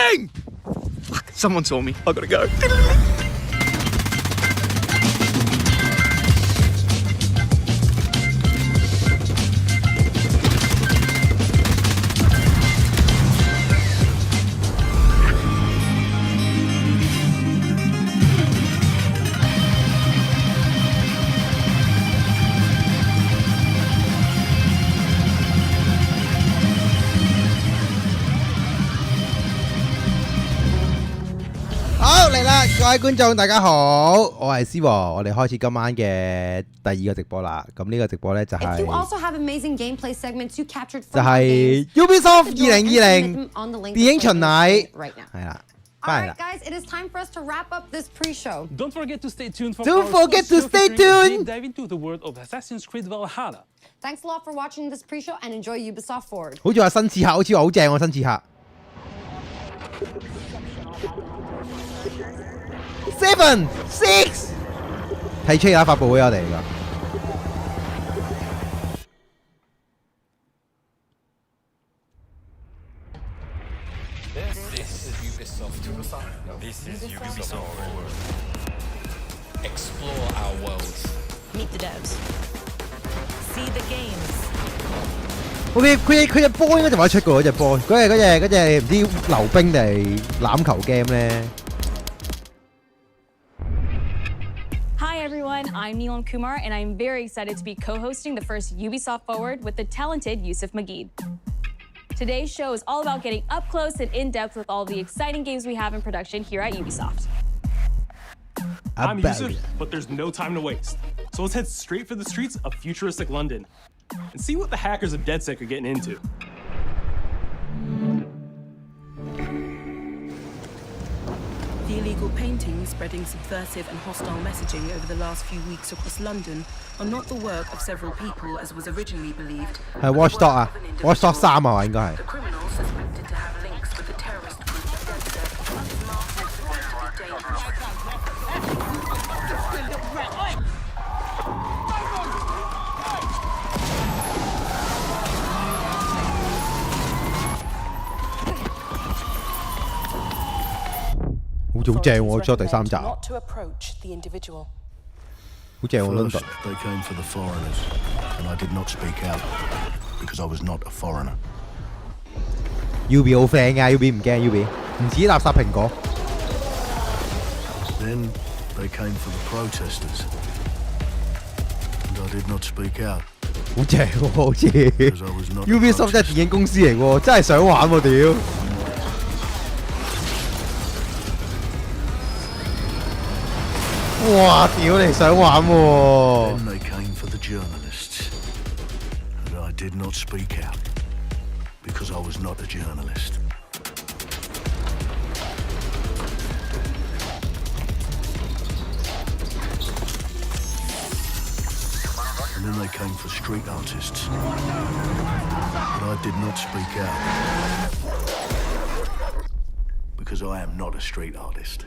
Warning! Fuck, someone saw me. I gotta go.各位觀眾大家好，我係思和，我哋開始今晚嘅第2個直播啦。咁呢個直播咧就係 Ubisoft 2020電影巡禮，係啦，翻嚟啦。Don't forget to stay tuned for tuned. Dive into the world of Assassin's Creed Valhalla. Thanks a lot for watching this pre-show and enjoy Ubisoft Forward. 好似話新刺客，好似話好正喎，新刺客。7、6， 睇 trailer 發佈會我哋㗎。This is Ubisoft Forward. Explore our worlds. Meet the devs. See the games. 佢隻波應該就冇得出㗎嗰隻波，嗰隻唔知溜冰定係欖球 game 咧。Hi everyone, I'm Neelam Kumar and I'm very excited to be co-hosting the first Ubisoft Forward with the talented Yusuf Mageed. Today's show is all about getting up close and in-depth with all the exciting games we have in production here at Ubisoft. I'm Yusuf, but there's no time to waste. So let's head straight for the streets of futuristic London and see what the hackers of DedSec are getting into. The illegal paintings spreading subversive and hostile messaging over the last few weeks across London are not the work of several people as was originally believed. 係 Watchdog 啊 ，Watchdog 3啊嘛應該係。The criminals suspected to have links with the terrorist group DedSec is masked as wanted dangerous. 好似好正喎，出第3集。好正喎 ，London。They came for the foreigners, and I did not speak out because I was not a foreigner. UB 好 friend 㗎 ，UB 唔驚 UB， 唔似垃圾蘋果。Then they came for the protesters, and I did not speak out. 好正喎，好似 Ubisoft 真係電影公司嚟喎，真係想玩喎屌！哇！屌你想玩喎 Then they came for the journalists, and I did not speak out because I was not a journalist. And then they came for street artists, but I did not speak out because I am not a street artist.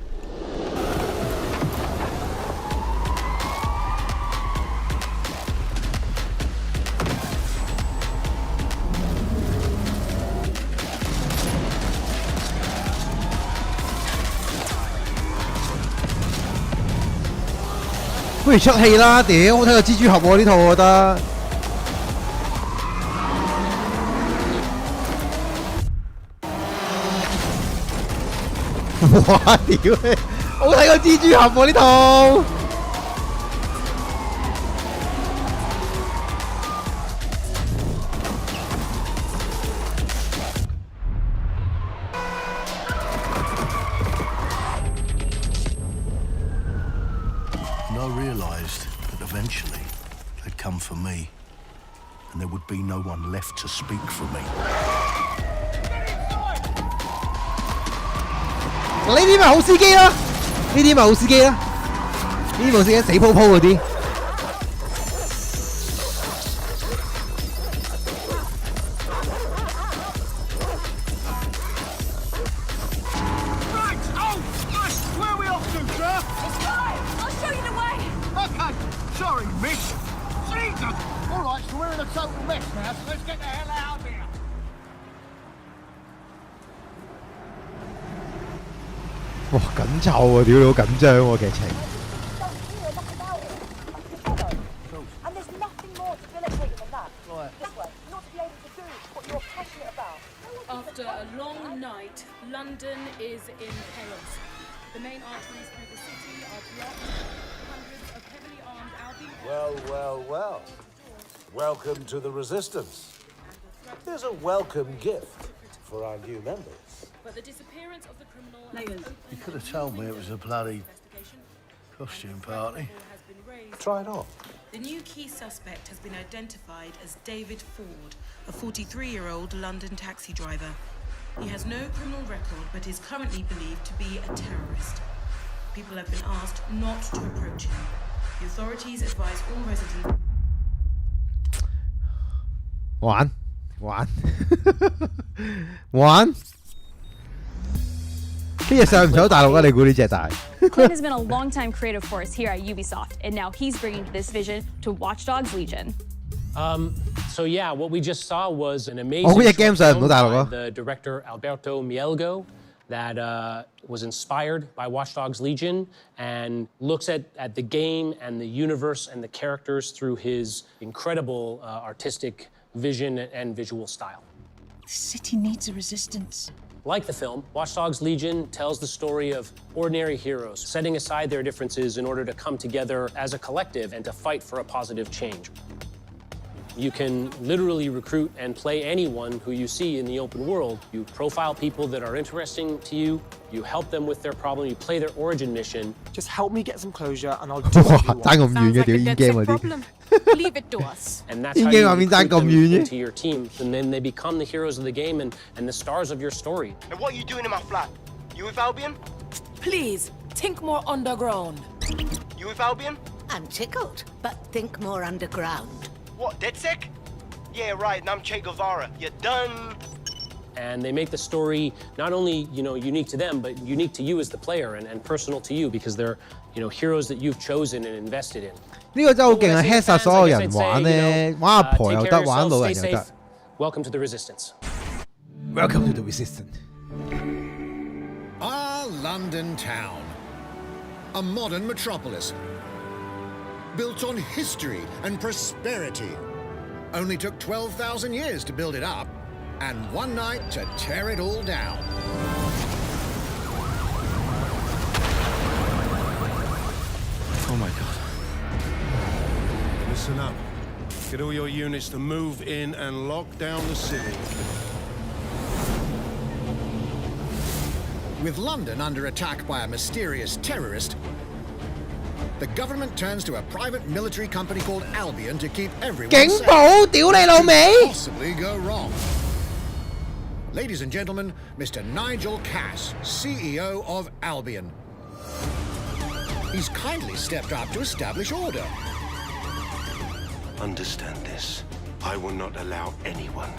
不如出戲啦！屌，好睇過蜘蛛俠喎呢套，我覺得。哇！屌你，好睇過蜘蛛俠喎呢套。Eventually, they'd come for me, and there would be no one left to speak for me. 呢啲咪好司機啦，呢啲咪好司機啦，呢啲冇司機死鋪鋪嗰啲。哇，緊湊喎，屌你好緊張喎劇情。After a long night, London is in chaos. The main arteries through the city are blocked. Hundreds of heavily armed Albion... Well. Welcome to the Resistance. Here's a welcome gift for our new members. But the disappearance of the criminal... You could have told me it was a bloody costume party. Try it on. The new key suspect has been identified as David Ford, a 43-year-old London taxi driver. He has no criminal record, but is currently believed to be a terrorist. People have been asked not to approach him. The authorities advise all residents... 玩呢隻上唔上大陸啊？你估呢隻大 Clint has been a long-time creative force here at Ubisoft, and now he's bringing this vision to Watch Dogs Legion. So yeah, what we just saw was an amazing game short film by the director Alberto Mielgo that was inspired by Watch Dogs Legion and looks at the game and the universe and the characters through his incredible artistic vision and visual style. The city needs a resistance. Like the film, Watch Dogs Legion tells the story of ordinary heroes setting aside their differences in order to come together as a collective and to fight for a positive change. You can literally recruit and play anyone who you see in the open world. You profile people that are interesting to you, you help them with their problem, you play their origin mission. Just help me get some closure and I'll do what you want. Sounds like a dead sick problem. Leave it to us. And that's how you recruit them into your team, and then they become the heroes of the game and the stars of your story. And what are you doing in my flat? You with Albion? Please, think more underground. You with Albion? I'm tickled, but think more underground. What, DedSec? Yeah, right, and I'm Che Guevara. You're done. And they make the story not only, unique to them, but unique to you as the player and personal to you because they're, heroes that you've chosen and invested in. 呢個真係好勁啊 ！head 曬所有人玩咧，玩阿婆又得，玩老人又得。Welcome to the Resistance. Welcome to the Resistance. Our London town, a modern metropolis, built on history and prosperity. Only took 12,000 years to build it up, and one night to tear it all down. Oh my God. Listen up. Get all your units to move in and lock down the city. With London under attack by a mysterious terrorist, the government turns to a private military company called Albion to keep everyone safe. 警報，屌你老味！ Possibly go wrong. Ladies and gentlemen, Mr. Nigel Cass, CEO of Albion. He's kindly stepped up to establish order. Understand this. I will not allow anyone,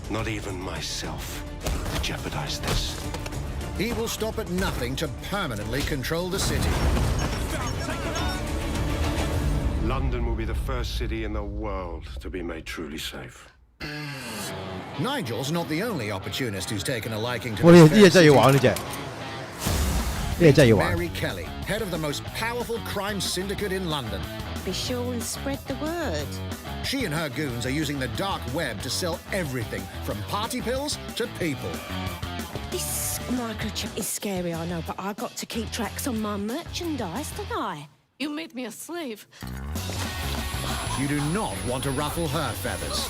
not even myself, to jeopardize this. He will stop at nothing to permanently control the city. London will be the first city in the world to be made truly safe. Nigel's not the only opportunist who's taken a liking to 我哋呢隻真係要玩呢隻，呢隻真係要玩。 Mary Kelly, head of the most powerful crime syndicate in London. Be sure and spread the word. She and her goons are using the dark web to sell everything from party pills to people. This microchip is scary, I know, but I got to keep tracks on my merchandise, don't I? You made me a slave. You do not want to ruffle her feathers.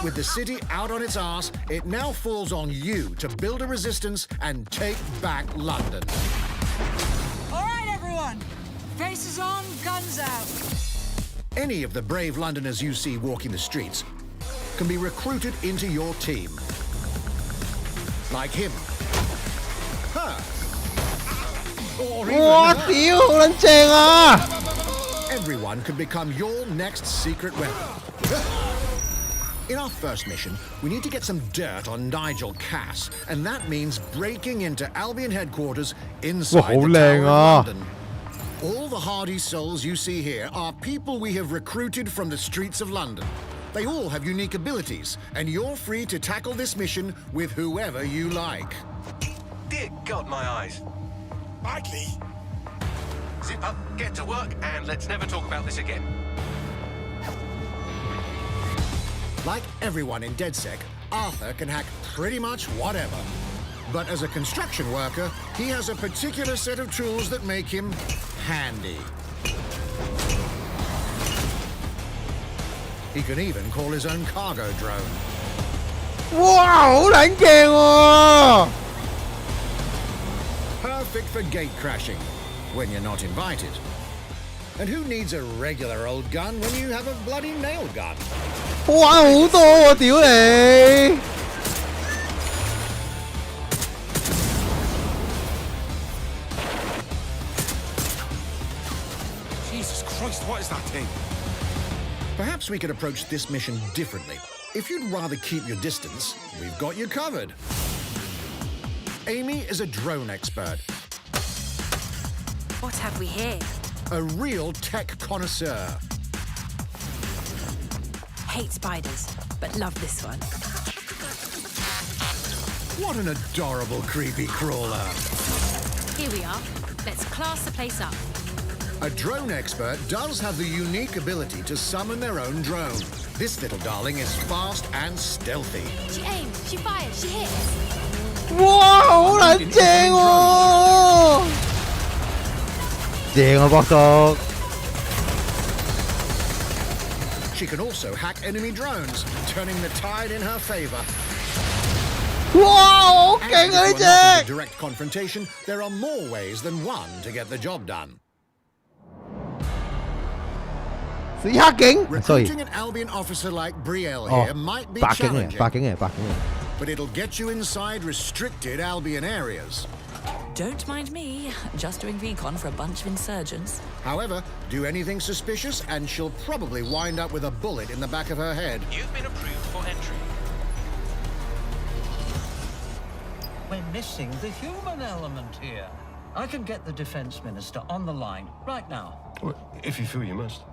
With the city out on its arse, it now falls on you to build a resistance and take back London. All right, everyone. Faces on, guns out. Any of the brave Londoners you see walking the streets can be recruited into your team. Like him. Her. Or even her. Everyone could become your next secret weapon. In our first mission, we need to get some dirt on Nigel Cass, and that means breaking into Albion headquarters inside the Tower of London. All the hardy souls you see here are people we have recruited from the streets of London. They all have unique abilities, and you're free to tackle this mission with whoever you like. Dear God, my eyes. Mikey! Zip up, get to work, and let's never talk about this again. Like everyone in DedSec, Arthur can hack pretty much whatever. But as a construction worker, he has a particular set of tools that make him handy. He can even call his own cargo drone. 哇，好撚勁喎！ Perfect for gate crashing, when you're not invited. And who needs a regular old gun when you have a bloody nail gun? 哇，好多喎，屌你！ Jesus Christ, what is that thing? Perhaps we could approach this mission differently. If you'd rather keep your distance, we've got you covered. Amy is a drone expert. What have we here? A real tech connoisseur. Hate spiders, but love this one. What an adorable creepy crawler. Here we are. Let's class the place up. A drone expert does have the unique ability to summon their own drone. This little darling is fast and stealthy. She aims, she fires, she hits. 哇，好撚正喎！正啊，博叔。 She can also hack enemy drones, turning the tide in her favor. 哇，好勁啊呢 And if you're not into 隻！ direct confrontation, there are more ways than one to get the job done. 死黑警 Recruiting an Albion officer like Brielle here might be 白警嚟， challenging, 白警嚟，白警嚟。 but it'll get you inside restricted Albion areas. Don't mind me, just doing recon for a bunch of insurgents. However, do anything suspicious and she'll probably wind up with a bullet in the back of her head. You've been approved for entry. We're missing the human element here. I can get the Defense Minister on the line right now. Well, if you feel you must.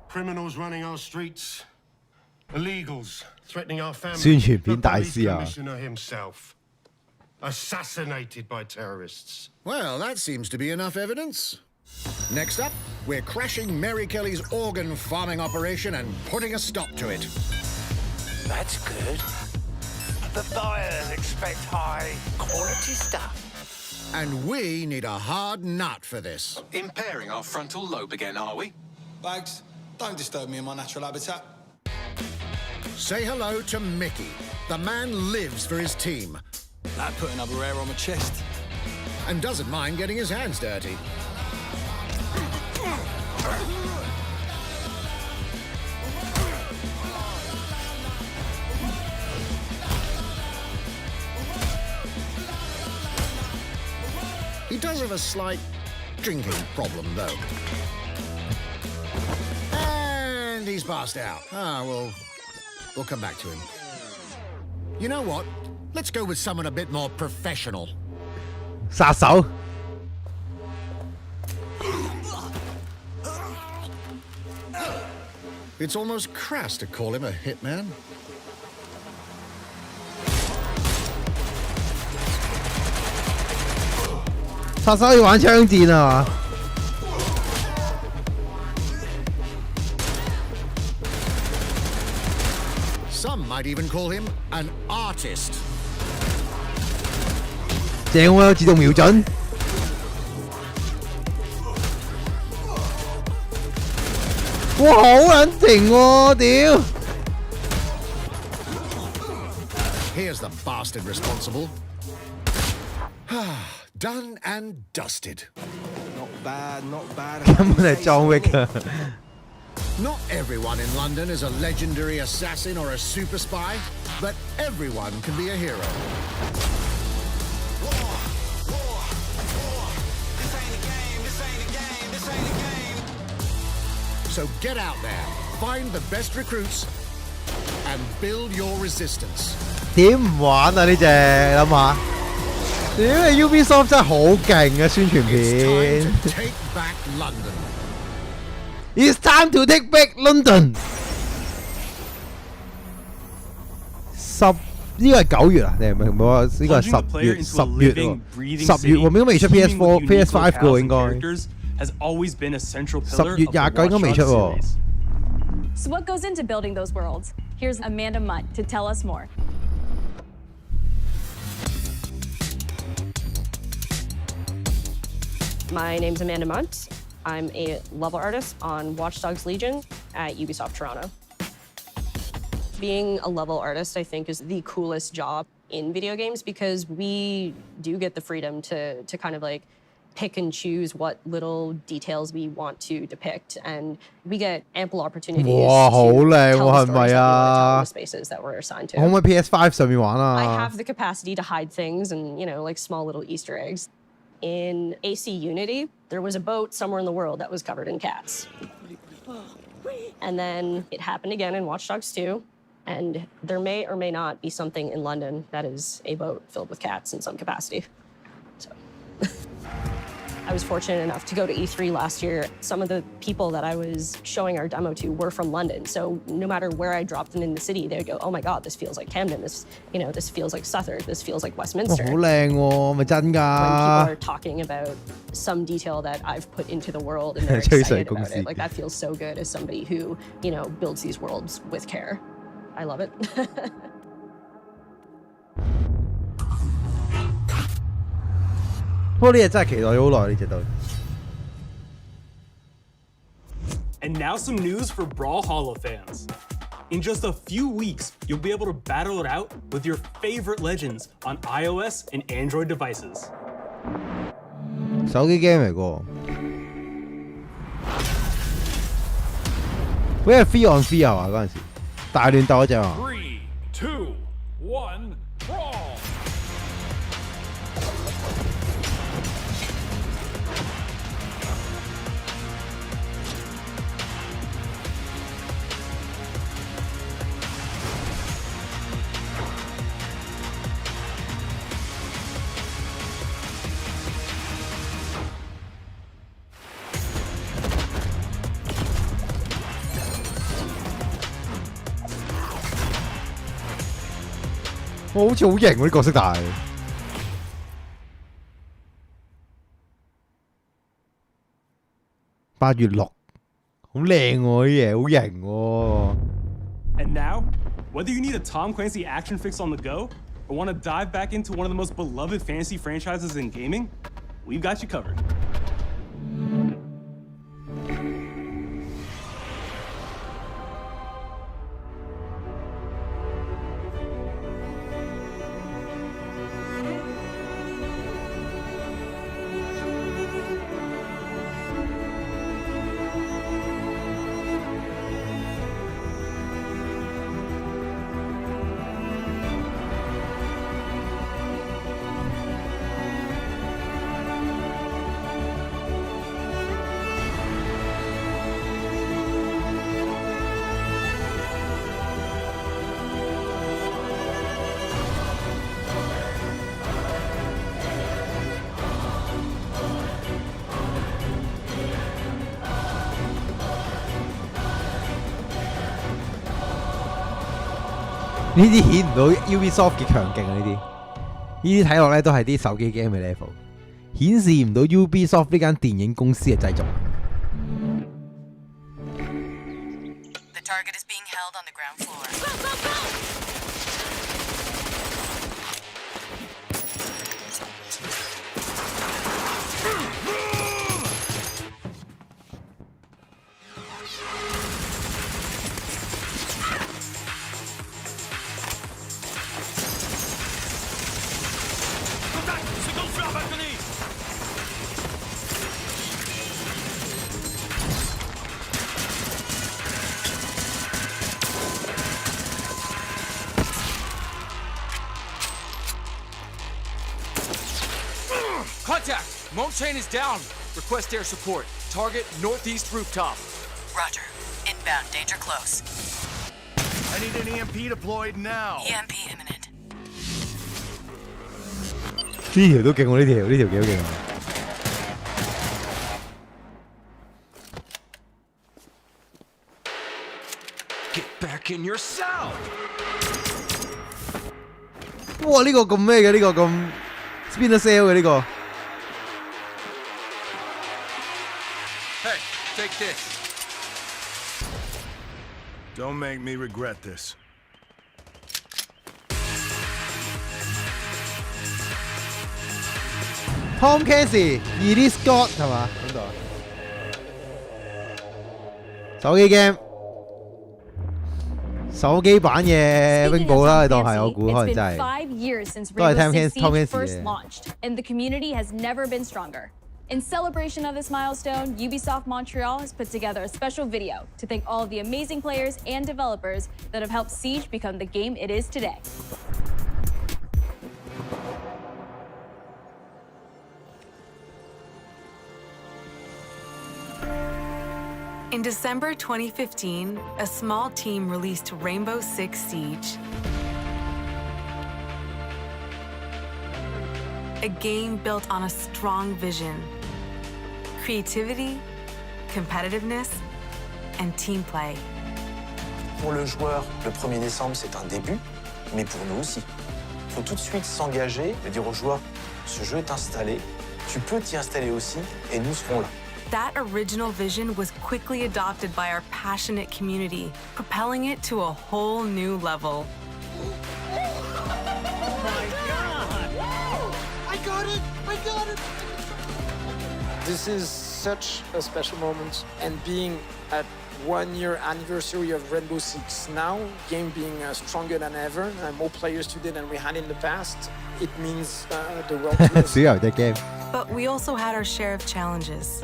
Criminals running our streets. Illegals threatening our families. 宣傳片 The 大 police 師啊！ commissioner himself. Assassinated by terrorists. Well, that seems to be enough evidence. Next up, we're crashing Mary Kelly's organ farming operation and putting a stop to it. That's good. The buyers expect high quality stuff. And we need a hard nut for this. Impairing our frontal lobe again, are we? Bags, don't disturb me in my natural habitat. Say hello to Mickey. The man lives for his team. That put another hair on my chest. And doesn't mind getting his hands dirty. He does have a slight drinking problem, though. And he's passed out. We'll come back to him. You know what? Let's go with someone a bit more professional. 殺手。 It's almost crass to call him a hitman. Some might even call him an artist. 正喎，有自動瞄準。哇，好撚勁喎！屌！ Here's the bastard responsible. Done and dusted. Not bad, not bad. 根本係裝 Wick 啊！ Not everyone in London is a legendary assassin or a super spy, but everyone can be a hero. So get out there, find the best recruits, and build your resistance. 點唔玩啊？呢隻諗下。Ubisoft 真係好勁啊！宣傳片。It's time to take back London。呢個係9月啊？定係唔係話呢個係10月喎？10月喎，應該未出 PS4、PS5 嘅喎應該。10月29應該未出喎。So what goes into building those worlds? Here's Amanda Mutt to tell us more. My name's Amanda Munt. I'm a level artist on Watch Dogs Legion at Ubisoft Toronto. Being a level artist, I think, is the coolest job in video games because we do get the freedom to kind of like pick and choose what little details we want to depict, and we get ample opportunities to tell the stories that we want to tell in the spaces that we're assigned to. 可唔可以 PS5 上面玩啊？ I have the capacity to hide things and, you know, like small little Easter eggs. In AC Unity, there was a boat somewhere in the world that was covered in cats. And then it happened again in Watch Dogs 2. And there may or may not be something in London that is a boat filled with cats in some capacity. So I was fortunate enough to go to E3 last year. Some of the people that I was showing our demo to were from London. So no matter where I dropped them in the city, they would go, oh my God, this feels like Camden. This feels like Southwark. This feels like Westminster. 好靚喎，咪真㗎 When people are talking about some detail that I've put into the world and they're excited about it, like that feels so good as somebody who, you know, builds these worlds with care. I love it. And now some news for Brawlhalla fans. In just a few weeks, you'll be able to battle it out with your favorite legends on iOS and Android devices. 手機 game 嚟個，好似係 free on free 係嘛嗰陣時，大亂鬥嗰隻嘛。 3, 2, 1, brawl! 我好似好型喎啲角色，但係8月6，好靚喎啲嘢，好型喎。 And now, whether you need a Tom Clancy action fix on the go or want to dive back into one of the most beloved fantasy franchises in gaming, we've got you covered.呢啲顯唔到 Ubisoft 嘅強勁啊！呢啲睇落咧都係啲手機 game 嘅 level， 顯示唔到 Ubisoft 呢間電影公司嘅製作。The target is being held on the ground floor. Contact! Monk chain is down. Request air support. Target northeast rooftop. Roger. Inbound, danger close. I need an EMP deployed now. EMP imminent. 呢條都勁喎，呢條幾好勁啊！ Back in your cell. 哇！呢個咁咩嘅？呢個咁 Splinter Cell 嘅呢個。 Hey, take this. Don't make me regret this. Tom Clancy、Ridley Scott 係嘛？邊度啊？手機 game。 手機版嘅 Wingo 啦，當係我估可能真係。都係聽 Tom Clancy first launched, and the community has never been stronger. In celebration of this milestone, Ubisoft Montreal has put together a special video to thank all of the amazing players and developers that have helped Siege become the game it is today. In December 2015, a small team released Rainbow Six Siege. A game built on a strong vision, creativity, competitiveness, and team play. Pour le joueur, le 1er décembre, c'est un début, mais pour nous aussi. Il faut tout de suite s'engager et dire aux joueurs, ce jeu est installé, tu peux t'y installer aussi, et nous serons là. That original vision was quickly adopted by our passionate community, propelling it to a whole new level. I got it! This is such a special moment, and being at 1 year anniversary of Rainbow Six now, game being stronger than ever, more players today than we had in the past, it means the world to us. See how that game. But we also had our share of challenges.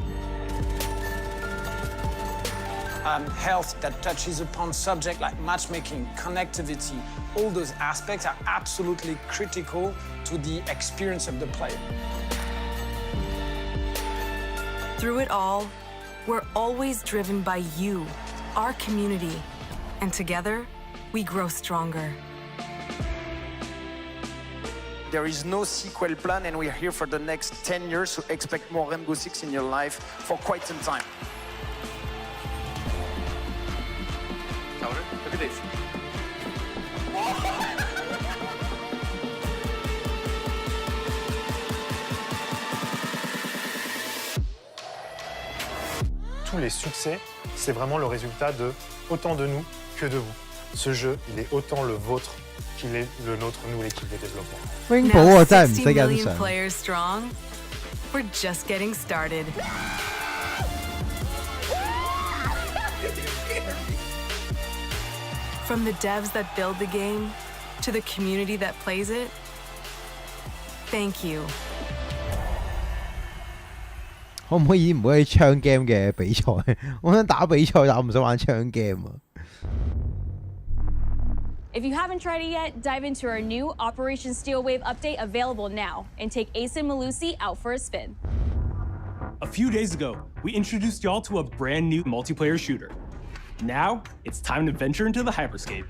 Health that touches upon subjects like matchmaking, connectivity, all those aspects are absolutely critical to the experience of the player. Through it all, we're always driven by you, our community, and together, we grow stronger. There is no sequel plan, and we're here for the next 10 years, so expect more Rainbow Six in your life for quite some time. Look at this. Tous les succès, c'est vraiment le résultat de autant de nous que de vous. Ce jeu, il est autant le vôtre qu'il est le nôtre, nous, l'équipe de développement. Now 60 million players strong, we're just getting started. From the devs that build the game to the community that plays it, thank you. 可唔可以唔好係槍 game 嘅比賽？我想打比賽，但我唔想玩槍 game 啊。If you haven't tried it yet, dive into our new Operation Steel Wave update available now and take Ace and Malusi out for a spin. A few days ago, we introduced y'all to a brand new multiplayer shooter. Now, it's time to venture into the hyperscape.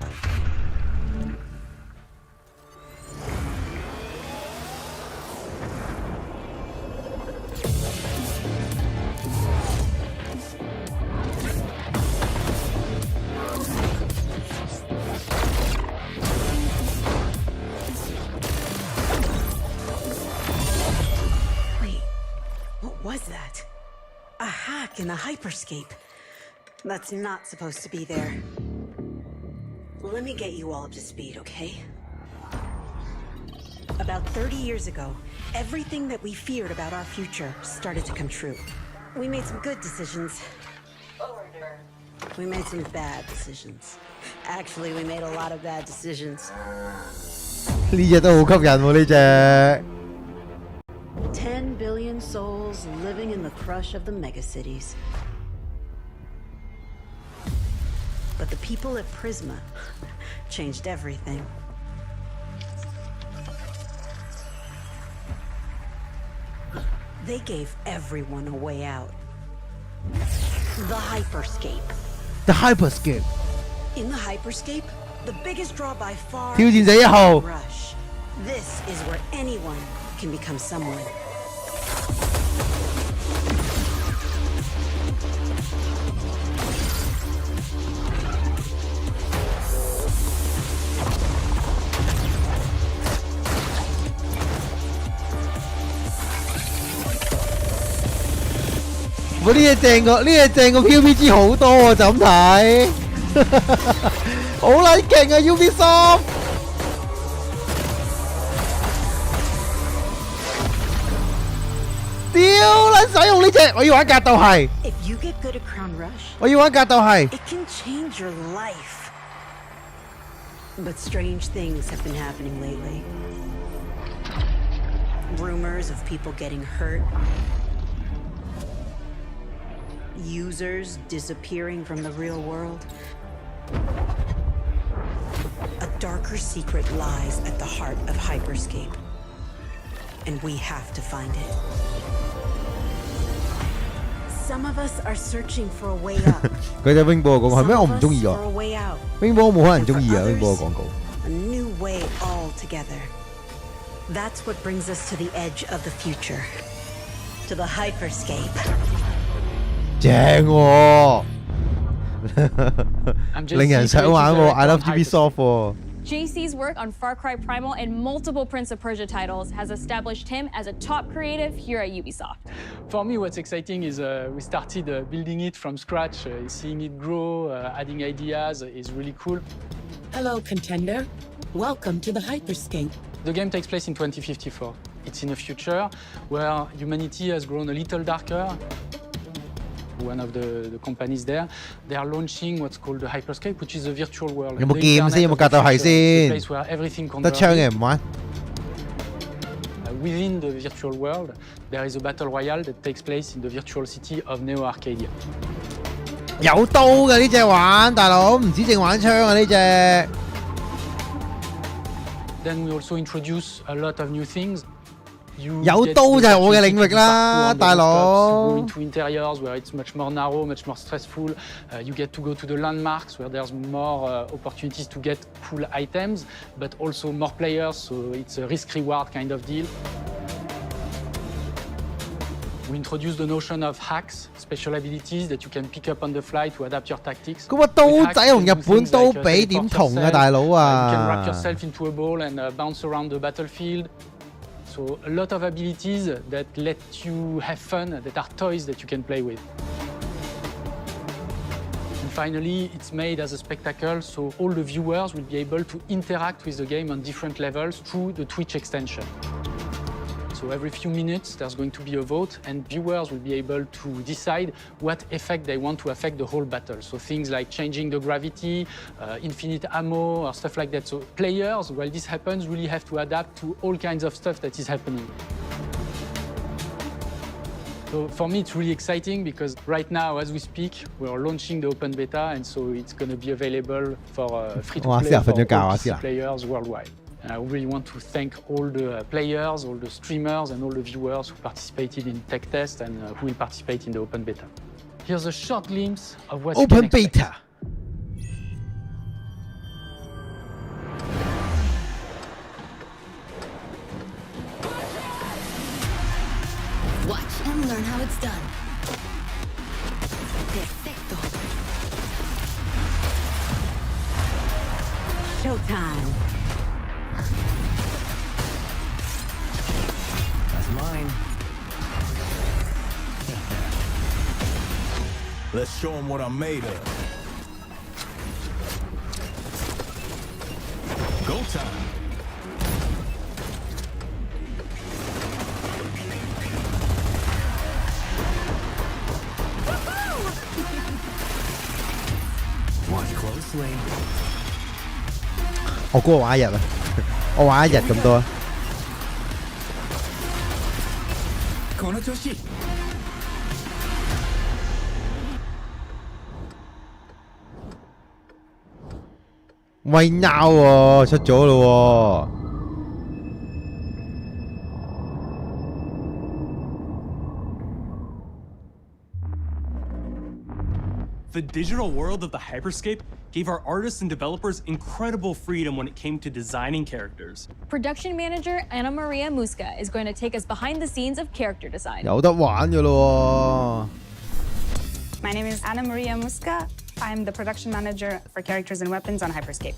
What was that? A hack in the hyperscape. That's not supposed to be there. Let me get you all up to speed, okay? About 30 years ago, everything that we feared about our future started to come true. We made some good decisions. We made some bad decisions. Actually, we made a lot of bad decisions. 呢隻都好吸引喎，呢隻。10 billion souls living in the crush of the megacities. But the people at Prisma changed everything. They gave everyone a way out. The hyperscape. The hyperscape. In the hyperscape, the biggest draw by far 挑戰者1號 is rush. This is where anyone can become someone. Ủa, 呢嘢正過 PUBG 好多喎，就咁睇，好撚勁啊 Ubisoft！屌撚使用呢隻，我要玩格鬥係， If you get good at Crown Rush, 我要玩格鬥係。 it can change your life. But strange things have been happening lately. Rumors of people getting hurt. Users disappearing from the real world. A darker secret lies at the heart of Hyperscape. And we have to find it. Some of us are searching for a way up. 佢隻 Wing 波嘅廣告係咩？我唔中意啊 For a way out. Wing 波冇可能中意啊 Wing 波嘅廣告。 A new way altogether. That's what brings us to the edge of the future. To the Hyperscape. 正喎，令人想玩喎 ！I love Ubisoft 喎。 JC's work on Far Cry Primal and multiple Prince of Persia titles has established him as a top creative here at Ubisoft. For me, what's exciting is we started building it from scratch. Seeing it grow, adding ideas is really cool. Hello, contender. Welcome to the Hyperscape. The game takes place in 2054. It's in a future where humanity has grown a little darker. One of the companies there, they are launching what's called the Hyperscape, which is a virtual world. 有冇劍先？有冇格鬥係先？得槍嘅唔玩。 Within the virtual world, there is a battle royale that takes place in the virtual city of Neo Arcadia. 有刀嘅呢隻玩，大佬唔止淨玩槍啊呢隻。 Then we also introduce a lot of new things. 有刀就係我嘅領域啦，大佬。 Go into interiors where it's much more narrow, much more stressful. You get to go to the landmarks where there's more opportunities to get cool items, but also more players, so it's a risk-reward kind of deal. We introduce the notion of hacks, special abilities that you can pick up on the fly to adapt your tactics. 嗰個刀仔同日本刀比點同啊，大佬啊 You can wrap yourself into a ball and bounce around the battlefield. So a lot of abilities that let you have fun, that are toys that you can play with. And finally, it's made as a spectacle, so all the viewers will be able to interact with the game on different levels through the Twitch extension. So every few minutes, there's going to be a vote, and viewers will be able to decide what effect they want to affect the whole battle. So things like changing the gravity, infinite ammo, or stuff like that. So players, while this happens, really have to adapt to all kinds of stuff that is happening. So for me, it's really exciting because right now, as we speak, we're launching the open beta, and so it's going to be available for free-to-play for all PC players worldwide. And I really want to thank all the players, all the streamers, and all the viewers who participated in tech test and who will participate in the open beta. Here's a short glimpse of what open beta. Watch and learn how it's done. Perfecto. Showtime. Mine. Let's show them what I'm made of. Go time. Watch closely. 我估我玩一日啊，我玩一日咁多。 この調子。喂 now 喎，出咗咯喎。The digital world of the Hyperscape gave our artists and developers incredible freedom when it came to designing characters. Production manager Anna Maria Musca is going to take us behind the scenes of character design. 有得玩㗎咯喎 My name is Anna Maria Musca. I'm the production manager for characters and weapons on Hyperscape.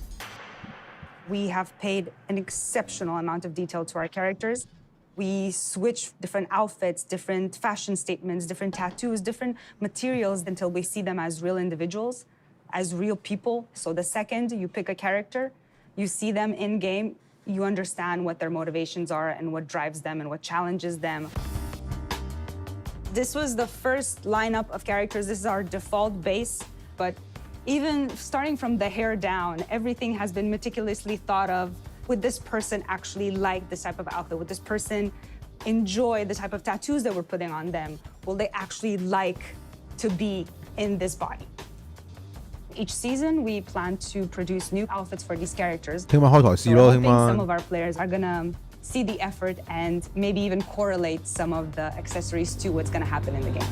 We have paid an exceptional amount of detail to our characters. We switch different outfits, different fashion statements, different tattoos, different materials until we see them as real individuals, as real people. So the second you pick a character, you see them in game, you understand what their motivations are and what drives them and what challenges them. This was the first lineup of characters. This is our default base, but even starting from the hair down, everything has been meticulously thought of. Would this person actually like this type of outfit? Would this person enjoy the type of tattoos that we're putting on them? Will they actually like to be in this body? Each season, we plan to produce new outfits for these characters. So we're hoping some of our players are gonna see the effort and maybe even correlate some of the accessories to what's gonna happen in the game.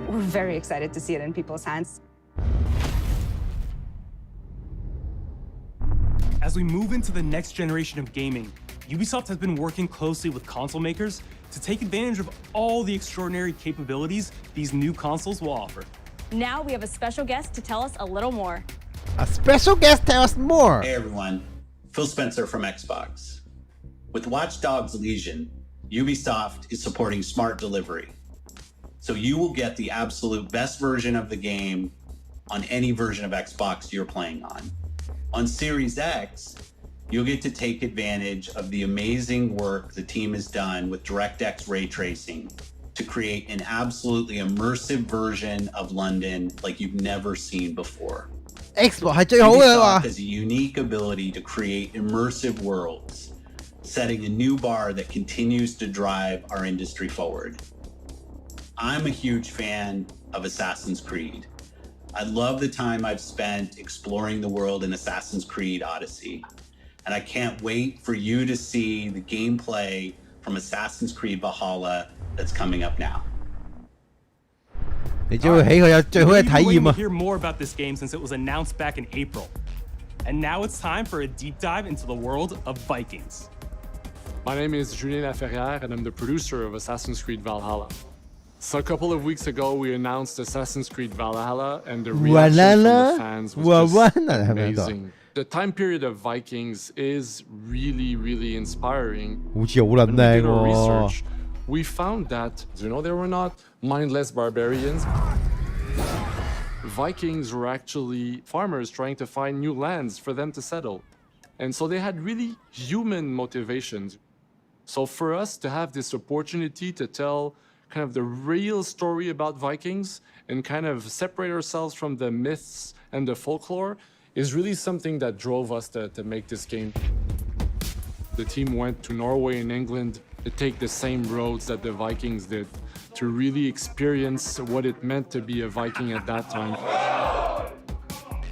We're very excited to see it in people's hands. As we move into the next generation of gaming, Ubisoft has been working closely with console makers to take advantage of all the extraordinary capabilities these new consoles will offer. Now we have a special guest to tell us a little more. A special guest tell us more. Hey everyone, Phil Spencer from Xbox. With Watch Dogs Legion, Ubisoft is supporting smart delivery. So you will get the absolute best version of the game on any version of Xbox you're playing on. On Series X, you'll get to take advantage of the amazing work the team has done with DirectX ray tracing to create an absolutely immersive version of London like you've never seen before. Ubisoft has a unique ability to create immersive worlds, setting a new bar that continues to drive our industry forward. I'm a huge fan of Assassin's Creed. I love the time I've spent exploring the world in Assassin's Creed Odyssey, and I can't wait for you to see the gameplay from Assassin's Creed Valhalla that's coming up now. We've been waiting to hear more about this game since it was announced back in April. And now it's time for a deep dive into the world of Vikings. My name is Julien Laferrière, and I'm the producer of Assassin's Creed Valhalla. So a couple of weeks ago, we announced Assassin's Creed Valhalla, and the reaction from the fans was just amazing. The time period of Vikings is really, really inspiring. When we did our research, we found that, they were not mindless barbarians. Vikings were actually farmers trying to find new lands for them to settle. And so they had really human motivations. So for us to have this opportunity to tell kind of the real story about Vikings and kind of separate ourselves from the myths and the folklore is really something that drove us to make this game. The team went to Norway and England to take the same roads that the Vikings did, to really experience what it meant to be a Viking at that time.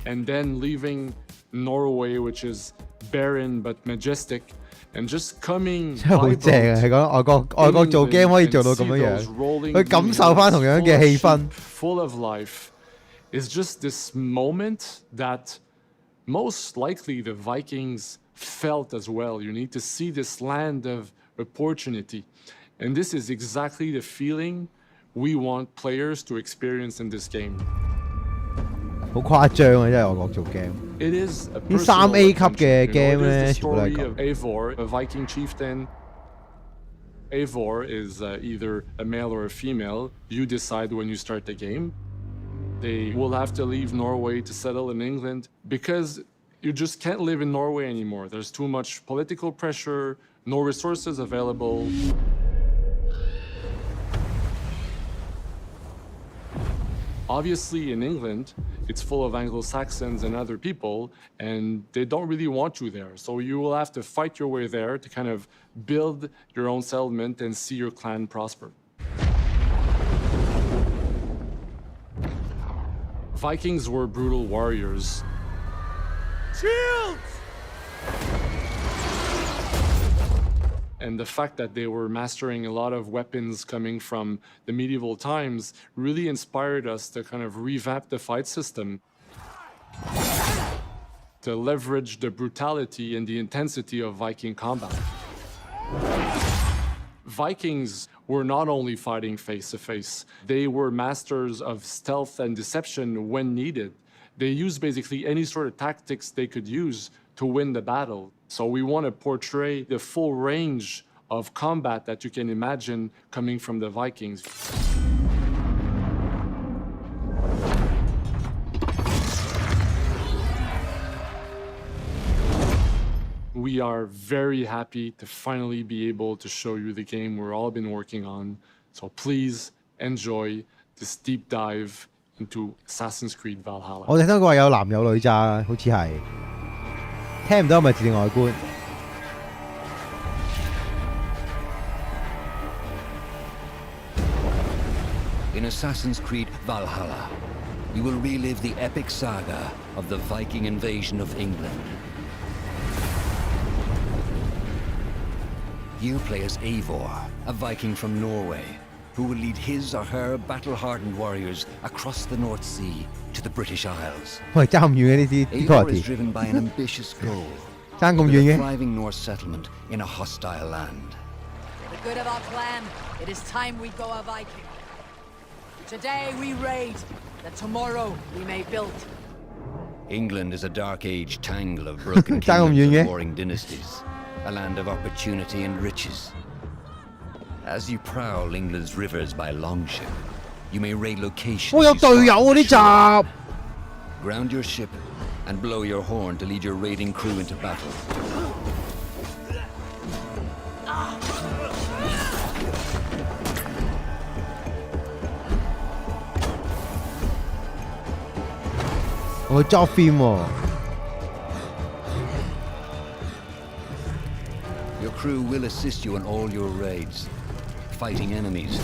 And then leaving Norway, which is barren but majestic, and just coming 真係好正啊！係講外國做 game 可以做到咁樣樣，去感受翻同樣嘅氣氛。Full of life is just this moment that most likely the Vikings felt as well. You need to see this land of opportunity. And this is exactly the feeling we want players to experience in this game. 好誇張啊！真係外國做 game。啲3A 級嘅 game 咧，全部都係咁。Eivor, a Viking chieftain. Eivor is either a male or a female. You decide when you start the game. They will have to leave Norway to settle in England because you just can't live in Norway anymore. There's too much political pressure, no resources available. Obviously, in England, it's full of Anglo-Saxons and other people, and they don't really want you there. So you will have to fight your way there to kind of build your own settlement and see your clan prosper. Vikings were brutal warriors. Shields! And the fact that they were mastering a lot of weapons coming from the medieval times really inspired us to kind of revamp the fight system, to leverage the brutality and the intensity of Viking combat. Vikings were not only fighting face-to-face, they were masters of stealth and deception when needed. They used basically any sort of tactics they could use to win the battle. So we want to portray the full range of combat that you can imagine coming from the Vikings. We are very happy to finally be able to show you the game we've all been working on. So please enjoy this deep dive into Assassin's Creed Valhalla. 我哋聽到話有男有女咋，好似係聽唔到係咪自定外觀？ In Assassin's Creed Valhalla, you will relive the epic saga of the Viking invasion of England. You play as Eivor, a Viking from Norway, who will lead his or her battle-hardened warriors across the North Sea to the British Isles. 喂，爭咁遠嘅呢啲 Eivor is driven by an ambitious goal. 爭咁 with 遠 a 嘅。 thriving Norse settlement in a hostile land. For the good of our clan, it is time we go a Viking. Today we raid, that tomorrow we may build. England is a dark age tangle of broken爭咁 kingdoms 遠 and 嘅。 warring dynasties, a land of opportunity and riches. As you prowl England's rivers by longship, you may raid locations. 我有隊友喎呢集。 Ground your ship and blow your horn to lead your raiding crew into battle.我 job film 喎。 Your crew will assist you in all your raids, fighting enemies,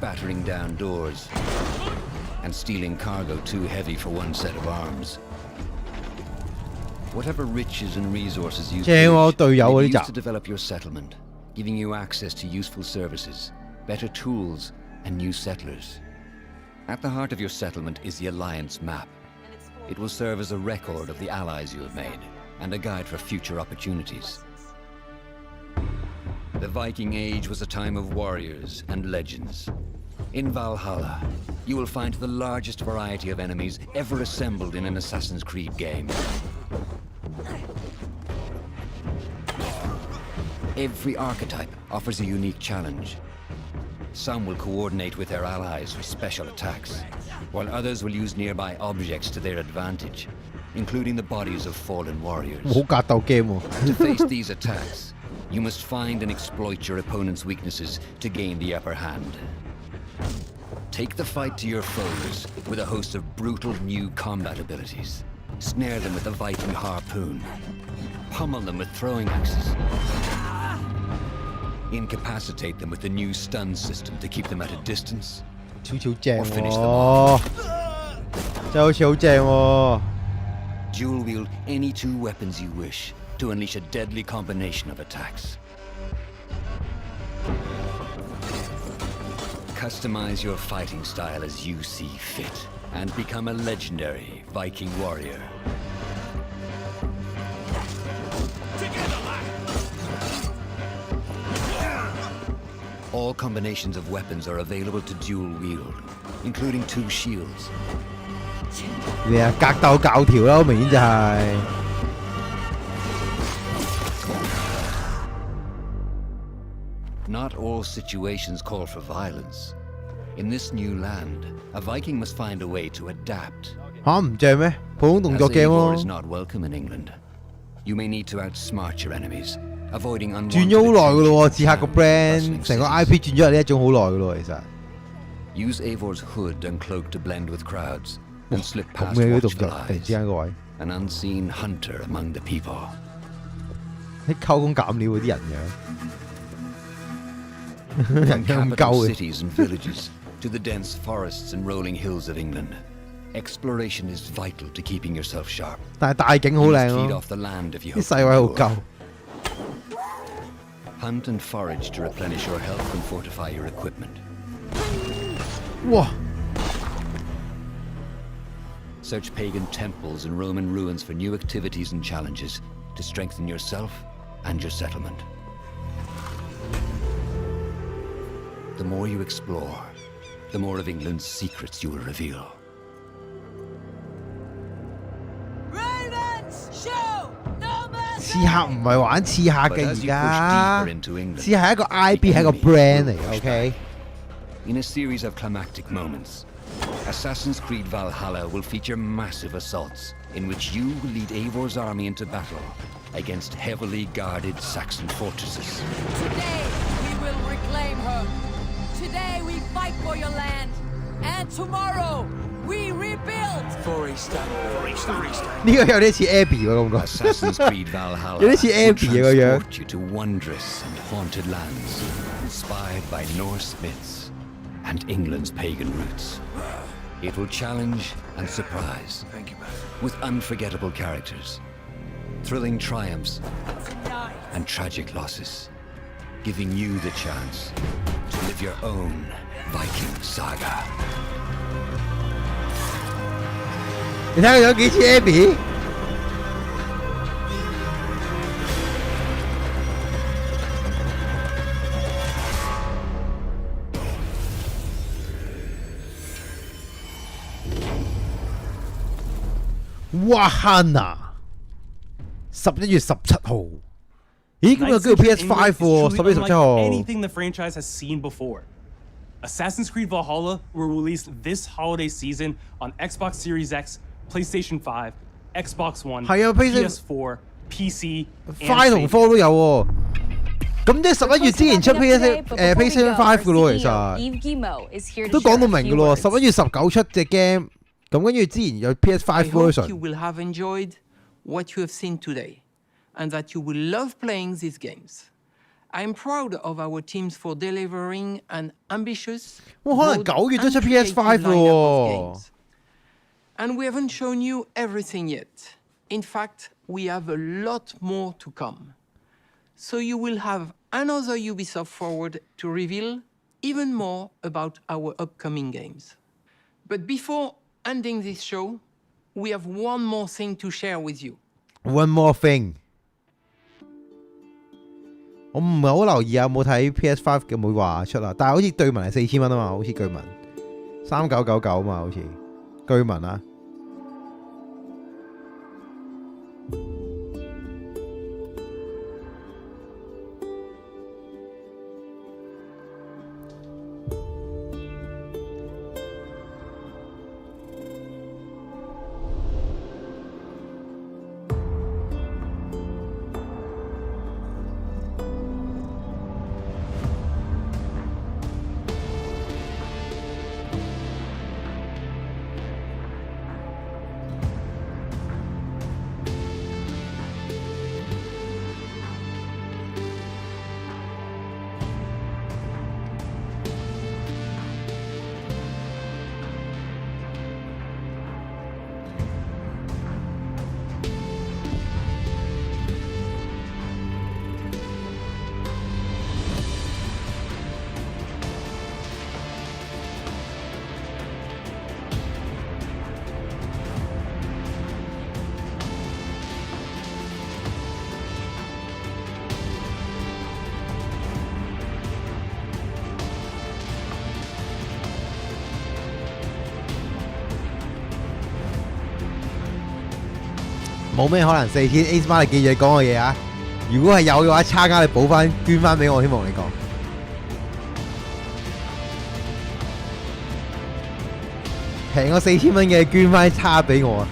battering down doors, and stealing cargo too heavy for one set of arms. Whatever riches and resources you 正喎，隊友喎呢 use 集 to。develop your settlement, giving you access to useful services, better tools, and new settlers. At the heart of your settlement is the Alliance map. It will serve as a record of the allies you have made, and a guide for future opportunities. The Viking Age was a time of warriors and legends. In Valhalla, you will find the largest variety of enemies ever assembled in an Assassin's Creed game. Every archetype offers a unique challenge. Some will coordinate with their allies for special attacks, while others will use nearby objects to their advantage, including the bodies of fallen warriors. 好格鬥 game 喎。 To face these attacks, you must find and exploit your opponent's weaknesses to gain the upper hand. Take the fight to your foes with a host of brutal new combat abilities. Snare them with a Viking harpoon. Pummel them with throwing axes. Incapacitate them with the new stun system to keep them at a distance. 超正 Or finish them 喎 off.，真係好似好正喎。 Dual wield any two weapons you wish to unleash a deadly combination of attacks. Customize your fighting style as you see fit and become a legendary Viking warrior. All combinations of weapons are available to dual wield, including two shields. 你啊，格鬥教條啦，好明顯就係。 Not all situations call for violence. In this new land, a Viking must find a way to adapt. 嚇唔正咩？普通動作 As game Eivor is 咯。 not welcome in England. You may need to outsmart your enemies, avoiding 轉 unwanted 咗好耐噶咯喎， intrusions 刺客個 and brand， bustling 成個 cities. IP 轉咗係呢一種好耐噶咯，其實。 Use Eivor's hood and cloak to blend with crowds and slip 咁 past 嘅啲動 watchful 作，突然之 eyes. 間個位， An unseen hunter among the people. 啲溝工減料嗰啲人樣， From 人咁 capital 鳩嘅。 cities and villages to the dense forests and rolling hills of England, exploration is vital to keeping yourself sharp. 但係大景好 You 靚 must feed 咯 off the land if you 啲 hope to 細位好 endure. 鳩。Hunt and forage to replenish your health and fortify your equipment. 哇！ Search pagan temples and Roman ruins for new activities and challenges to strengthen yourself and your settlement. The more you explore, the more of England's secrets you will reveal. Ravens, show no mercy. 刺客唔係玩刺客嘅而家，刺客係一個 IP 係一個 brand 嚟嘅 ，OK。 In a series of climactic moments, Assassin's Creed Valhalla will feature massive assaults in which you will lead Eivor's army into battle against heavily guarded Saxon fortresses. Today we will reclaim her. Today we fight for your land. And tomorrow we rebuild. For Easter. 呢個有啲似 Abby 喎，感覺。Assassin's Creed Valhalla 有啲似 Abby 嘅個樣。 transport you to wondrous and haunted lands, inspired by Norse myths and England's pagan roots. It will challenge and surprise, with unforgettable characters, thrilling triumphs, and tragic losses, giving you the chance to live your own Viking saga. 你睇佢有幾似 Abby？ 哇 Hanna 11月17號，咦咁又叫 PS5 喎，11月17號。 Anything the franchise has seen before. Assassin's Creed Valhalla will release this holiday season on Xbox Series X, PlayStation 5, Xbox One, PS4, PC, 5同4都有喎。咁即係11月之前出 PlayStation 5嘅咯，其實都講到明嘅咯，11月19出隻 game。 咁跟住之前有 PS5 version。 You will have enjoyed what you have seen today, and that you will love playing these games. I'm proud of our teams for delivering an ambitious, 哇，可能9月都出 PS5 咯。 And we haven't shown you everything yet. In fact, we have a lot more to come. So you will have another Ubisoft Forward to reveal even more about our upcoming games. But before ending this show, we have one more thing to share with you. One more thing. 我唔係好留意有冇睇 PS5 嘅冇話出啦，但係好似據聞係4000蚊啊嘛，好似據聞3999啊嘛，好似據聞啊。冇咩可能4000 Ace Mar 你記住你講嘅嘢啊！如果係有嘅話，差額你補翻捐翻俾我，希望你講。平過4000蚊嘅捐翻差俾我啊！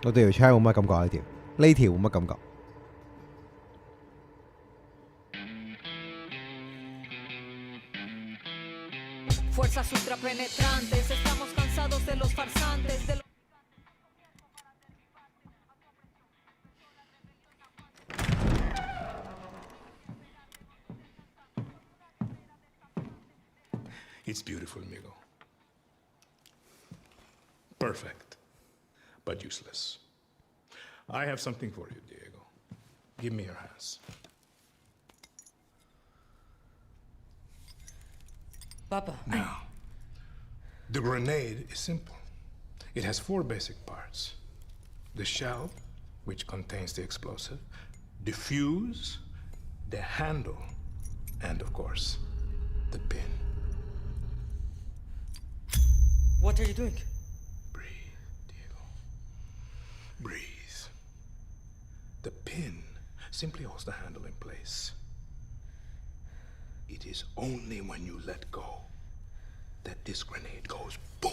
我對條 channel 冇乜感覺呢條冇乜感覺。 Fuerzas ultrapenetrantes, estamos cansados de los farsantes, de los... It's beautiful, Migo. Perfect, but useless. I have something for you, Diego. Give me your hands. Papa. Now, the grenade is simple. It has 4 basic parts. The shell, which contains the explosive, the fuse, the handle, and of course, the pin. What are you doing? Breathe. The pin simply holds the handle in place. It is only when you let go that this grenade goes boom.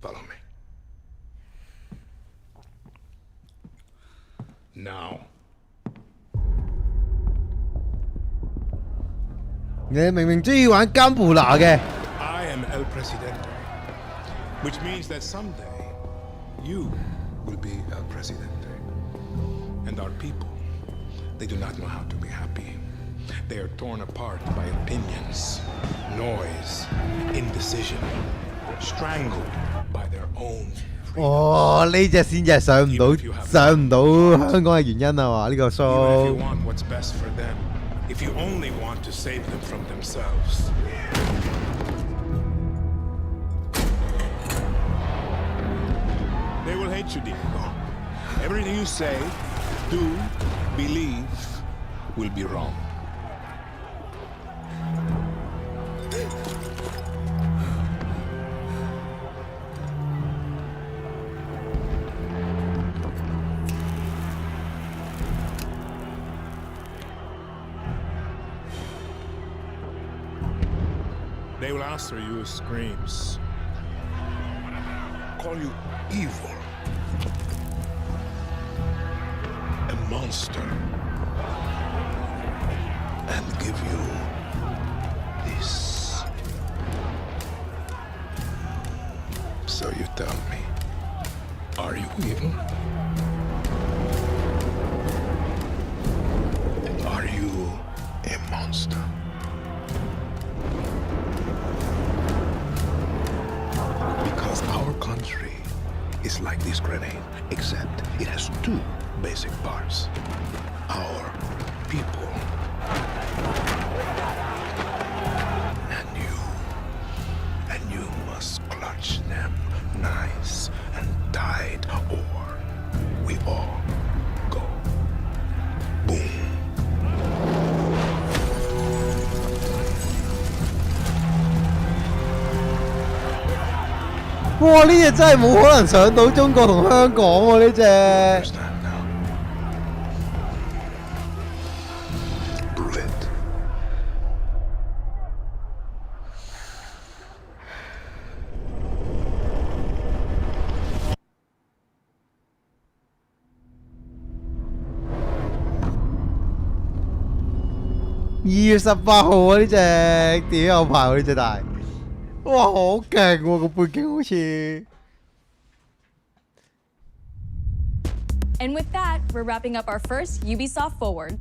Follow me. Now. 你明明中意玩甘布拿嘅。I am El Presidente, which means that someday you will be El Presidente. And our people, they do not know how to be happy. They are torn apart by opinions, noise, indecision, strangled by their own. 哦，呢只先至係上唔到香港嘅原因啊嘛，呢個 show。 Even if you want what's best for them, if you only want to save them from themselves. They will hate you, Diego. Everything you say, do, believe, will be wrong. They will answer you with screams, call you evil, a monster, and give you this. So you tell me, are you evil? Are you a monster? Because our country is like this grenade, except it has 2 basic parts. Our people. And you must clutch them nice and tight, or we all go boom. 哇！呢只真係冇可能上到中國同香港喎，呢只。2月18號啊！呢只點有排喎呢只大，哇好勁喎個背景好似。And with that, we're wrapping up our first Ubisoft Forward.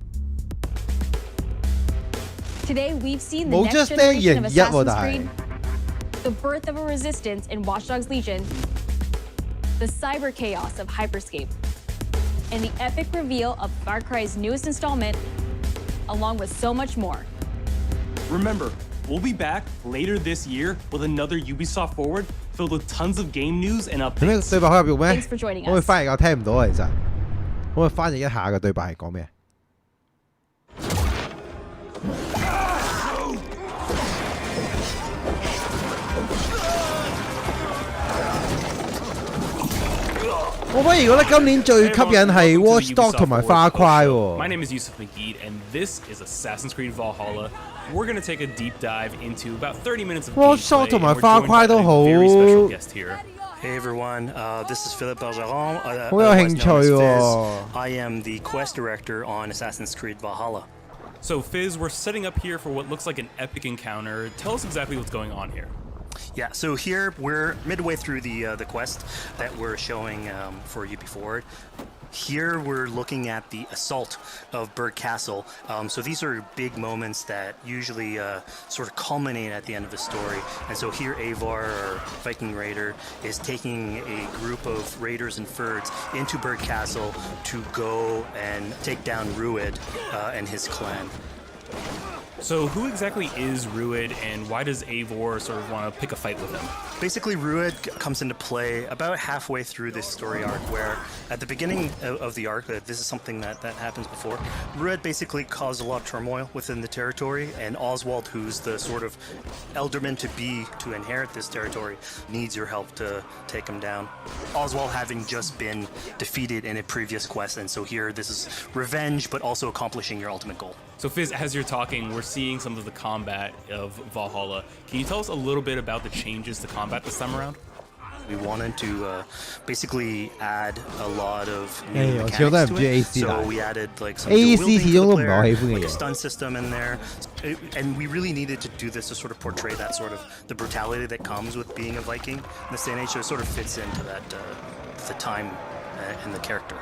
Today, we've seen the next generation of Assassin's Creed, the birth of a resistance in Watch Dogs Legion, the cyber chaos of Hyperscape, and the epic reveal of Far Cry's newest installment, along with so much more. Remember, we'll be back later this year with another Ubisoft Forward filled with tons of game news and updates. 對白可以用咩？ Thanks for joining us. 可唔可以翻譯？我聽唔到啊，其實。可唔可以翻譯一下個對白係講咩？我反而覺得今年最吸引係 Watch Dogs 同埋 Far Cry 喎。 My name is Yusuf Magid, and this is Assassin's Creed Valhalla. We're going to take a deep dive into about 30 minutes of Watch Dogs 同埋 Far Cry 都好。 Hey everyone, this is Philippe Bergeron. 好有興趣喎。 I am the quest director on Assassin's Creed Valhalla. So Fizz, we're setting up here for what looks like an epic encounter. Tell us exactly what's going on here. Yeah, so here we're midway through the quest that we're showing for UB Forward. Here we're looking at the assault of Berg Castle. So these are big moments that usually sort of culminate at the end of the story. And so here Eivor, our Viking raider, is taking a group of raiders and Fyrds into Berg Castle to go and take down Rued and his clan. So who exactly is Rued, and why does Eivor sort of want to pick a fight with him? Basically, Rued comes into play about halfway through this story arc, where at the beginning of the arc, this is something that happens before, Rued basically caused a lot of turmoil within the territory, and Oswald, who's the sort of elderman to inherit this territory, needs your help to take him down. Oswald having just been defeated in a previous quest, and so here this is revenge, but also accomplishing your ultimate goal. So Fizz, as you're talking, we're seeing some of the combat of Valhalla. Can you tell us a little bit about the changes to combat this time around? We wanted to basically add a lot of new mechanics to it. So we added like some dual wielding for the player, like a stun system in there. And we really needed to do this to sort of portray that sort of the brutality that comes with being a Viking in this day and age. So it sort of fits into that the time and the character.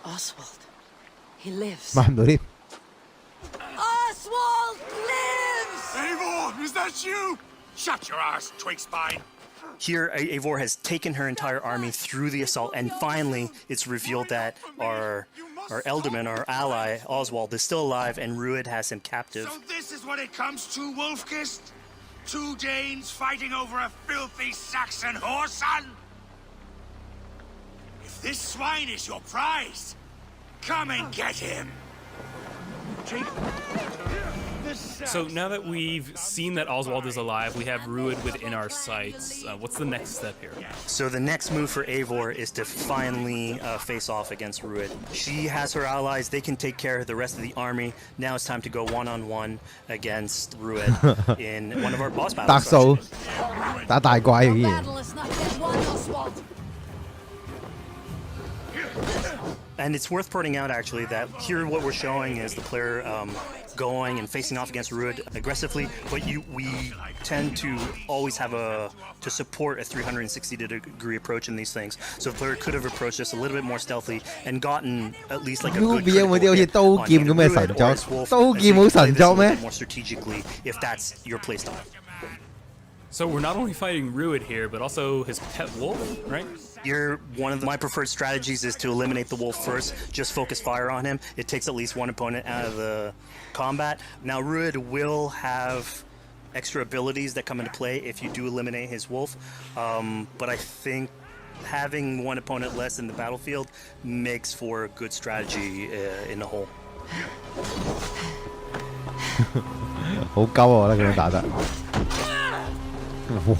Oswald, he lives. Oswald lives! Eivor, is that you? Shut your ass, twig spine. Here, Eivor has taken her entire army through the assault, and finally it's revealed that our Elderman, our ally, Oswald, is still alive, and Rued has him captive. So this is what it comes to, Wolfkist? 2 Danes fighting over a filthy Saxon whoreson? If this swine is your prize, come and get him. So now that we've seen that Oswald is alive, we have Rued within our sights. What's the next step here? So the next move for Eivor is to finally face off against Rued. She has her allies, they can take care of the rest of the army. Now it's time to go one-on-one against Rued in one of our boss battles. 特數打大怪竟然。 And it's worth pointing out, actually, that here what we're showing is the player going and facing off against Rued aggressively, but we tend to always have to support a 360-degree approach in these things. So the player could have approached this a little bit more stealthily and gotten at least like a good critical hit on either Rued or his wolf, and so you can play this a little bit more strategically if that's your playstyle. So we're not only fighting Rued here, but also his pet wolf, right? Here, one of my preferred strategies is to eliminate the wolf first, just focus fire on him. It takes at least one opponent out of the combat. Now, Rued will have extra abilities that come into play if you do eliminate his wolf, but I think having one opponent less in the battlefield makes for a good strategy in the whole. 好鳩啊！我覺得咁樣打得。哇！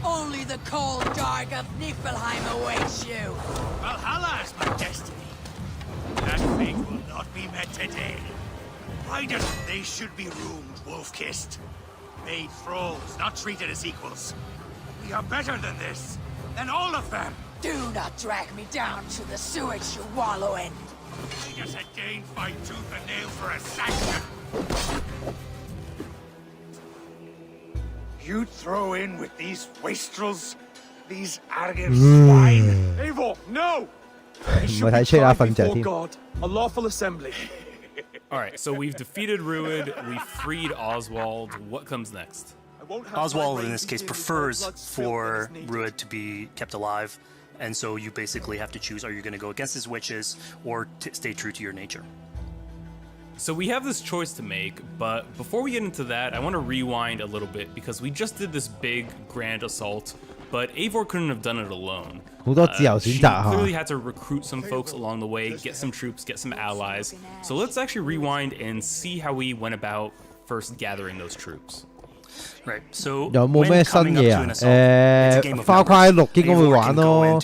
Only the cold dark of Niflheim awaits you. Valhalla is my destiny. That fate will not be met today. Why does they should be roomed, wolf-kissed? Made thralls, not treated as equals. We are better than this, than all of them. Do not drag me down to the sewage you wallow in. We just a Dane fight tooth and nail for a Saxon. You'd throw in with these wastrels, these arrogant swine. Eivor, no! 唔係睇吹下瞓着添。 A lawful assembly. All right, so we've defeated Rued, we freed Oswald. What comes next? Oswald, in this case, prefers for Rued to be kept alive, and so you basically have to choose: are you going to go against his wishes or stay true to your nature? So we have this choice to make, but before we get into that, I want to rewind a little bit because we just did this big, grand assault, but Eivor couldn't have done it alone. She clearly had to recruit some folks along the way, get some troops, get some allies. So let's actually rewind and see how we went about first gathering those troops. Right. So 有冇咩新嘢啊？花塊6應該會玩咯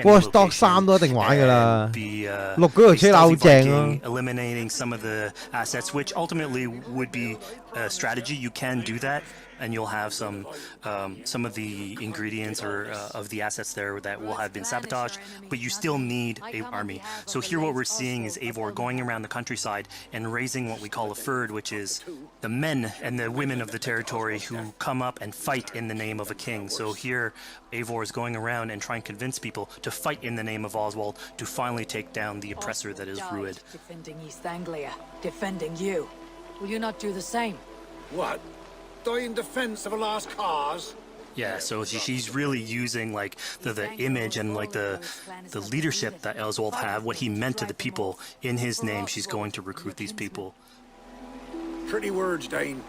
，Watch Dogs 3都一定玩㗎啦。6嗰條車好正啊 ！Eliminating some of the assets, which ultimately would be a strategy. You can do that, and you'll have some of the ingredients or of the assets there that will have been sabotaged, but you still need an army. So here what we're seeing is Eivor going around the countryside and raising what we call a Fyrd, which is the men and the women of the territory who come up and fight in the name of a king. So here Eivor is going around and trying to convince people to fight in the name of Oswald to finally take down the oppressor that is Rued. Defending East Anglia, defending you. Will you not do the same? What? Die in defense of a lost cause? Yeah, so she's really using like the image and like the leadership that Oswald had, what he meant to the people in his name. She's going to recruit these people. Pretty words, Dane.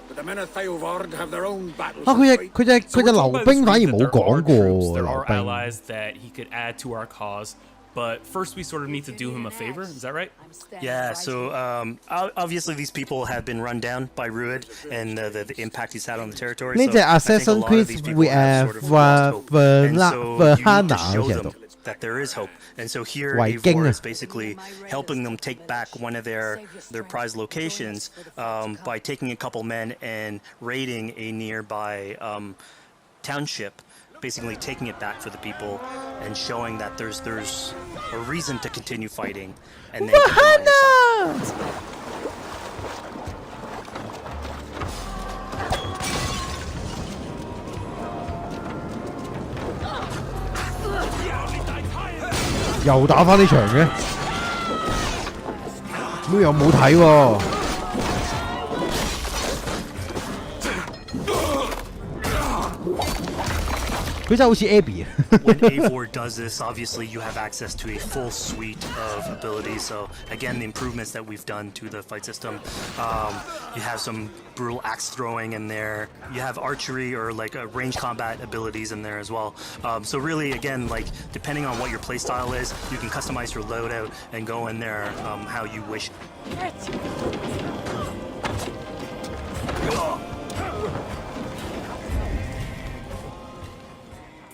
But the men of Theovard have their own battles. 佢隻流兵反而冇講過喎， There 流 are 兵。 allies that he could add to our cause, but first we sort of need to do him a favor. Is that right? Yeah, so obviously these people have been run down by Rued and the impact he's had on the territory. 呢隻 Assassin's Creed that there is hope. And so here Eivor is basically helping them take back one of their prized locations by taking a couple men and raiding a nearby township, basically taking it back for the people and showing that there's a reason to continue fighting. And they又打返呢場嘅，咩又冇睇喎？ 佢真係好似 Abby。 When Eivor does this, obviously you have access to a full suite of abilities. So again, the improvements that we've done to the fight system, you have some brutal axe throwing in there. You have archery or like range combat abilities in there as well. So really, again, like depending on what your playstyle is, you can customize your loadout and go in there how you wish.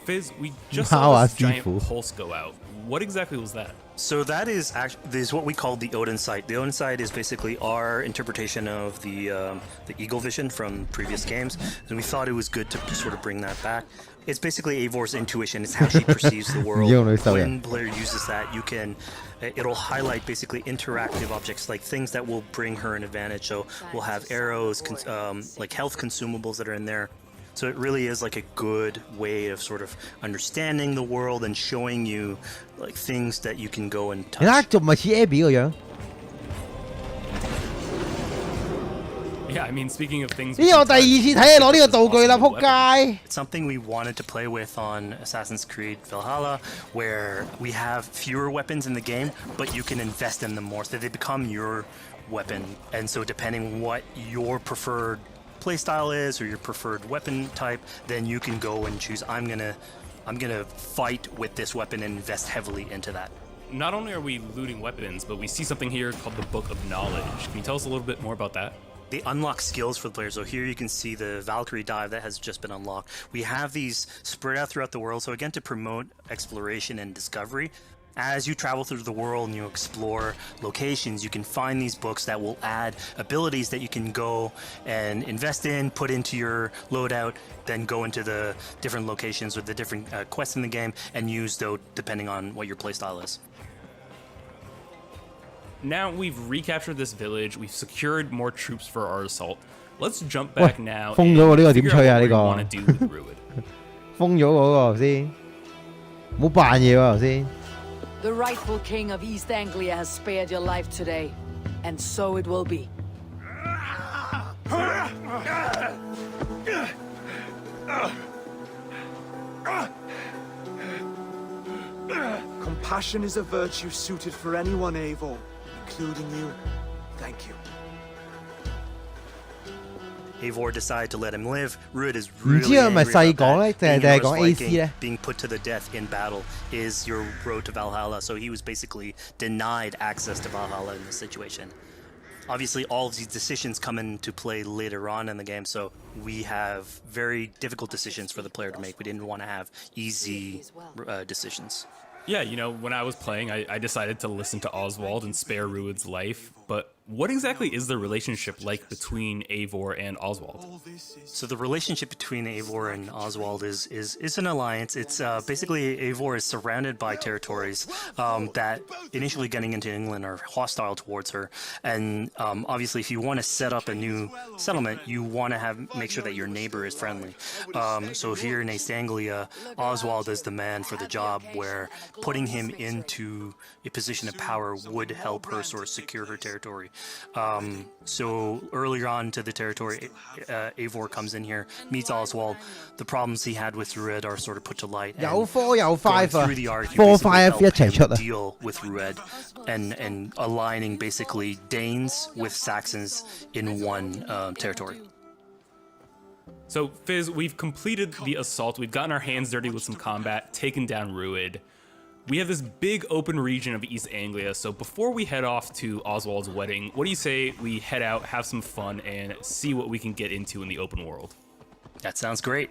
Fizz, we just saw this giant pulse go out. What exactly was that? So that is what we call the Odin sight. The Odin sight is basically our interpretation of the eagle vision from previous games, and we thought it was good to sort of bring that back. It's basically Eivor's intuition. It's how she perceives the world. When player uses that, it'll highlight basically interactive objects, like things that will bring her an advantage. So we'll have arrows, like health consumables that are in there. So it really is like a good way of sort of understanding the world and showing you like things that you can go and touch. 你睇仲唔係似 Abby 個樣？ Yeah, I mean, speaking of things. 呢個第二次睇你攞呢個道具啦，仆街！ It's something we wanted to play with on Assassin's Creed Valhalla, where we have fewer weapons in the game, but you can invest in them more, so they become your weapon. And so depending what your preferred playstyle is or your preferred weapon type, then you can go and choose. I'm gonna fight with this weapon and invest heavily into that. Not only are we looting weapons, but we see something here called the Book of Knowledge. Can you tell us a little bit more about that? They unlock skills for the players. So here you can see the Valkyrie dive that has just been unlocked. We have these spread out throughout the world. So again, to promote exploration and discovery. As you travel through the world and you explore locations, you can find these books that will add abilities that you can go and invest in, put into your loadout, then go into the different locations with the different quests in the game and use those depending on what your playstyle is. Now we've recaptured this village, we've secured more troops for our assault. Let's jump back now and figure out what we want to do with Rued. 封咗嗰個頭先，冇扮嘢喎頭先。 The rightful king of East Anglia has spared your life today, and so it will be. Compassion is a virtue suited for anyone, Eivor, including you. Thank you. Eivor decided to let him live. Rued is really angry about that. Being put to the death in battle is your road to Valhalla. So he was basically denied access to Valhalla in this situation. Obviously, all of these decisions come into play later on in the game, so we have very difficult decisions for the player to make. We didn't want to have easy decisions. Yeah, you know, when I was playing, I decided to listen to Oswald and spare Rued's life, but what exactly is the relationship like between Eivor and Oswald? So the relationship between Eivor and Oswald is an alliance. It's basically Eivor is surrounded by territories that initially getting into England are hostile towards her, and obviously if you want to set up a new settlement, you want to make sure that your neighbor is friendly. So here in East Anglia, Oswald is the man for the job, where putting him into a position of power would help her sort of secure her territory. So earlier on to the territory, Eivor comes in here, meets Oswald. The problems he had with Rued are sort of put to light. 有4有5 through the arc, 4 5一齊出啊 deal with Rued and aligning basically Danes with Saxons in one territory. So, Fizz, we've completed the assault. We've gotten our hands dirty with some combat, taken down Rued. We have this big open region of East Anglia, so before we head off to Oswald's wedding, what do you say we head out, have some fun, and see what we can get into in the open world? That sounds great.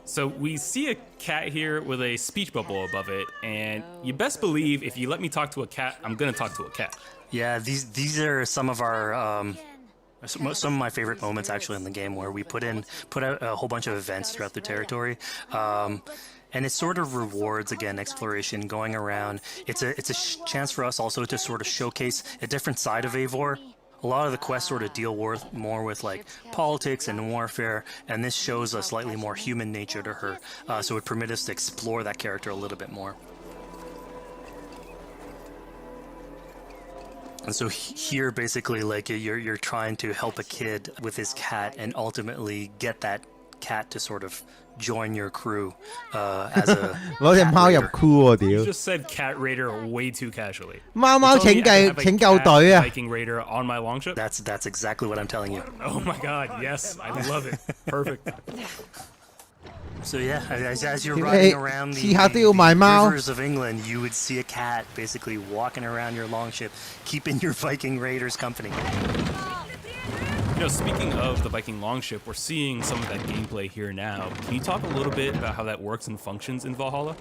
So we see a cat here with a speech bubble above it, and you best believe if you let me talk to a cat, I'm gonna talk to a cat. Yeah, these are some of our some of my favorite moments actually in the game, where we put out a whole bunch of events throughout the territory. And it sort of rewards, again, exploration, going around. It's a chance for us also to sort of showcase a different side of Eivor. A lot of the quests sort of deal more with like politics and warfare, and this shows a slightly more human nature to her. So it permits us to explore that character a little bit more. And so here, basically, like you're trying to help a kid with his cat, and ultimately get that cat to sort of join your crew as a 攞隻貓入crew喎屌 You just said cat raider way too casually. 貓貓拯救隊啊 Viking raider on my longship? That's exactly what I'm telling you. Oh my god, yes, I love it. Perfect. So yeah, as you're riding around the rivers of England, you would see a cat basically walking around your longship, keeping your Viking raiders company. You know, speaking of the Viking longship, we're seeing some of that gameplay here now. Can you talk a little bit about how that works and functions in Valhalla?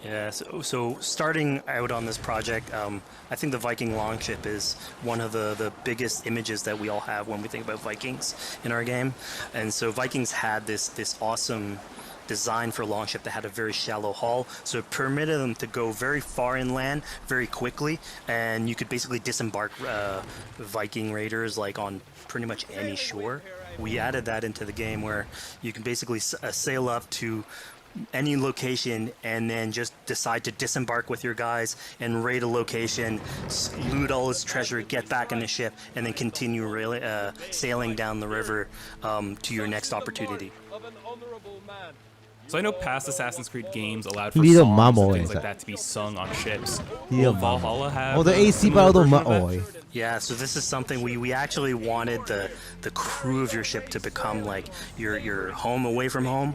Yeah, so starting out on this project, I think the Viking longship is one of the biggest images that we all have when we think about Vikings in our game. And so Vikings had this awesome design for longship that had a very shallow hull, so it permitted them to go very far inland very quickly, and you could basically disembark Viking raiders like on pretty much any shore. We added that into the game, where you can basically sail up to any location and then just decide to disembark with your guys and raid a location, loot all its treasure, get back in the ship, and then continue sailing down the river to your next opportunity. So I know past Assassin's Creed games allowed for songs and things like that to be sung on ships. Will Valhalla have AC 包都唔乜愛 Yeah, so this is something we actually wanted the crew of your ship to become like your home away from home.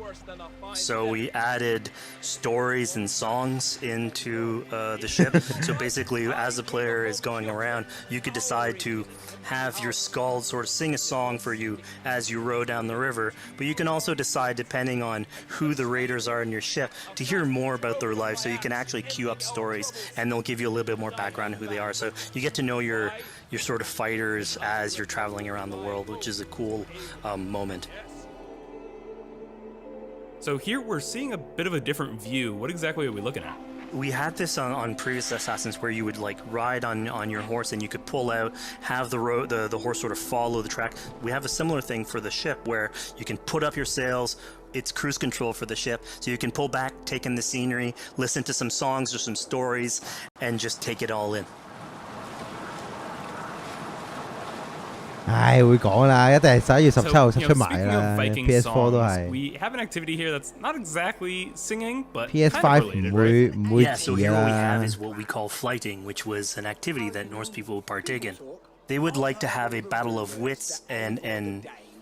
So we added stories and songs into the ship. So basically, as the player is going around, you could decide to have your skald sort of sing a song for you as you row down the river. But you can also decide, depending on who the raiders are in your ship, to hear more about their life. So you can actually queue up stories, and they'll give you a little bit more background on who they are. So you get to know your sort of fighters as you're traveling around the world, which is a cool moment. So here we're seeing a bit of a different view. What exactly are we looking at? We had this on previous Assassins, where you would like ride on your horse and you could pull out, have the horse sort of follow the track. We have a similar thing for the ship, where you can put up your sails. It's cruise control for the ship, so you can pull back, take in the scenery, listen to some songs or some stories, and just take it all in. 唉，會講啦，一定係11月17號出埋啦 ，PS4 都係。 We have an activity here that's not exactly singing, but PS5 唔會Yeah, so here what we have is what we call flighting, which was an activity that Norse people would partake in. They would like to have a battle of wits and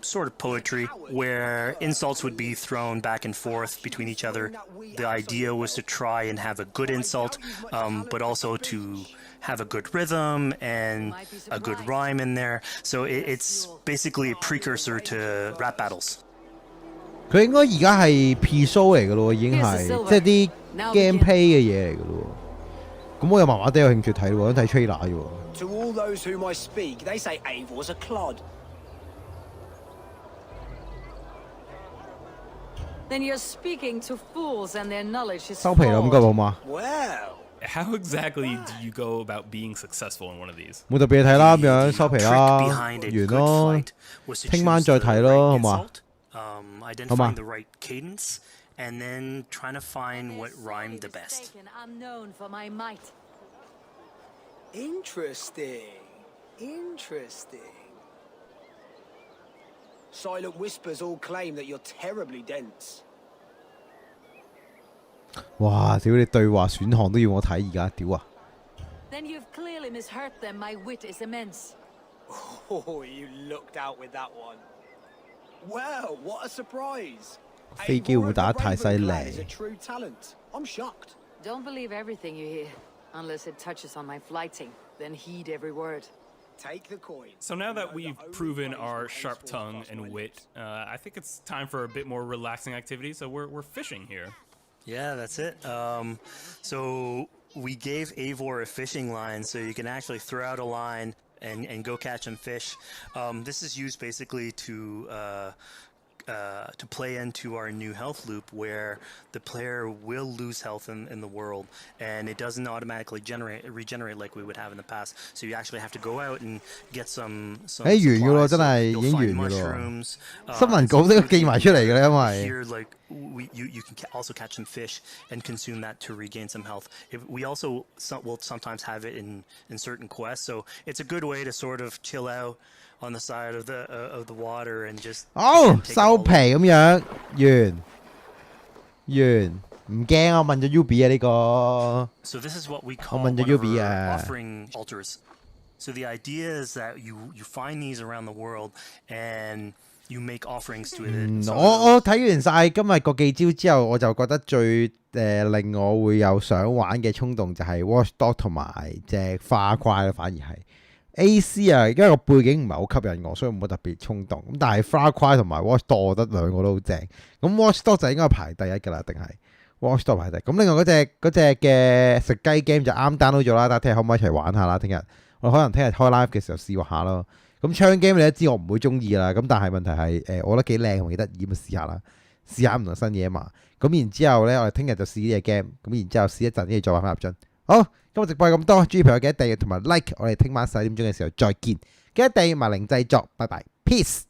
sort of poetry, where insults would be thrown back and forth between each other. The idea was to try and have a good insult, but also to have a good rhythm and a good rhyme in there. So it's basically a precursor to rap battles. 佢應該而家係 P show 嚟嘅咯，已經係即係啲 gameplay 嘅嘢嚟嘅咯。咁我又麻麻地有興趣睇喎，睇 trailer 啫喎。To all those whom I speak, they say Eivor's a clod. Then you're speaking to fools and their knowledge is 收皮啦，咁該好嘛？How exactly do you go about being successful in one of these？ 冇特別嘢睇啦，咁樣收皮啦，完咯，聽晚再睇咯，好嘛？好嘛？ And then trying to find what rhymed the best. I'm known for my might. Interesting. Silent whispers all claim that you're terribly dense. 哇！屌你對話選項都要我睇而家，屌啊！ Then you've clearly misheard them. My wit is immense. Oh, you lucked out with that one. Well, what a surprise. 飛機會打得太犀利。 Don't believe everything you hear, unless it touches on my flighting. Then heed every word. Take the coin. So now that we've proven our sharp tongue and wit, I think it's time for a bit more relaxing activity. So we're fishing here. Yeah, that's it. So we gave Eivor a fishing line, so you can actually throw out a line and go catch some fish. This is used basically to play into our new health loop where the player will lose health in the world and it doesn't automatically regenerate like we would have in the past. So you actually have to go out and get some 完㗎咯，真係已經完㗎咯。新聞稿都寄埋出嚟㗎啦，因為。 Here, like you can also catch some fish and consume that to regain some health. We also will sometimes have it in certain quests, so it's a good way to sort of chill out on the side of the water and just 收皮咁樣完唔驚啊！問咗 Ubi 啊呢個。So this is what we call 我問咗 Ubi 啊。 offering altars. So the idea is that you find these around the world and you make offerings to it. 我睇完晒今日個記招之後，我就覺得最令我會有想玩嘅衝動就係 Watchdog 同埋隻花塊啦，反而係。 A.C. 啊，因為個背景唔係好吸引我，所以冇乜特別衝動。咁但係 Far Cry 同埋 Watchdog 我覺得兩個都好正。咁 Watchdog 就應該排第一㗎啦，定係 Watchdog 排第一。咁另外嗰隻嘅食雞 game 就啱 download 咗啦，但係聽日可唔可以一齊玩下啦？聽日我可能聽日開 live 嘅時候試下咯。咁槍 game 你都知我唔會中意啦。咁但係問題係我覺得幾靚同幾得意，咁試下啦，試下唔同新嘢嘛。咁然之後咧，我哋聽日就試呢隻 game。咁然之後試一陣，跟住再玩翻入樽。好。 今日直播係咁多，中意朋友記得訂閱同埋 like， 我哋聽晚10點鐘嘅時候再見，記得訂閱埋零製作，拜拜 ，peace。